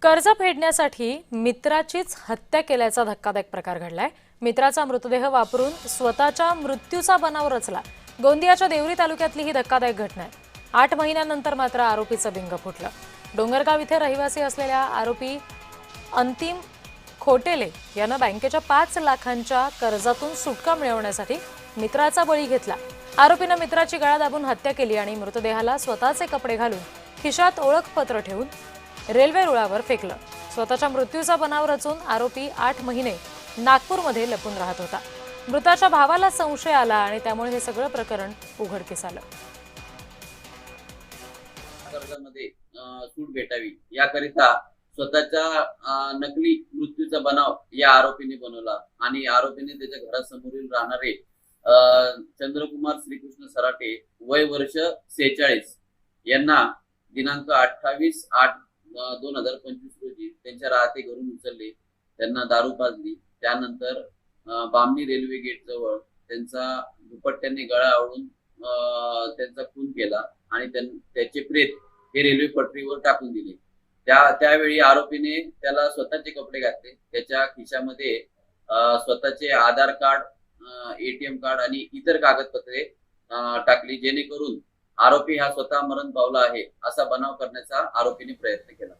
कर्ज फेडण्यासाठी मित्राचीच हत्या केल्याचा धक्कादायक प्रकार घडलाय। मित्राचा मृतदेह वापरून स्वतःच्या मृत्यूचा बनाव रचला। गोंदियाच्या देवरी तालुक्यातली ही धक्कादायक घटना आहे। 8 महिन्यानंतर मात्र आरोपीचं बिंग फुटलं। डोंगरगाव इथे रहिवासी असलेल्या आरोपी अंतिम खोटेले यानं बँकेच्या 5 लाखांच्या कर्जातून सुटका मिळवण्यासाठी मित्राचा बळी घेतला। आरोपीनं मित्राची गळा दाबून हत्या केली आणि मृतदेहाला स्वतःचे कपडे घालून खिशात ओळखपत्र ठेवून रेल्वे रुळावर फेकलं। स्वतःच्या मृत्यूचा बनाव रचून आरोपी 8 महिने नागपूरमध्ये लपून राहत होता। मृताच्या भावाला संशय आला आणि त्यामुळे हे सगळं प्रकरण उघडकीस आलं। कर्जामध्ये सूट भेटावी याकरिता स्वतःच्या नकली मृत्यूचा बनाव या आरोपीने बनवला आणि आरोपीने त्याच्या घरासमोरील राहणारे चंद्रकुमार श्रीकृष्ण सराटे वय वर्ष 46 यांना दिनांक 28/8/2025 रोजी त्यांच्या राहते घरून उचलले। त्यांना दारू पाजली। त्यानंतर बामणी रेल्वे गेट जवळ त्यांचा दुपट्ट्याने गळा आवळून त्यांचा खून केला आणि त्याचे प्रेत हे रेल्वे पटरीवर टाकून दिले। त्यावेळी आरोपीने त्याला स्वतःचे कपडे घातले। त्याच्या खिशामध्ये स्वतःचे आधार कार्ड, ATM कार्ड आणि इतर कागदपत्रे टाकली, जेणेकरून आरोपी हा स्वतः मरण पावला आहे असा बनाव करण्याचा आरोपीने प्रयत्न केला।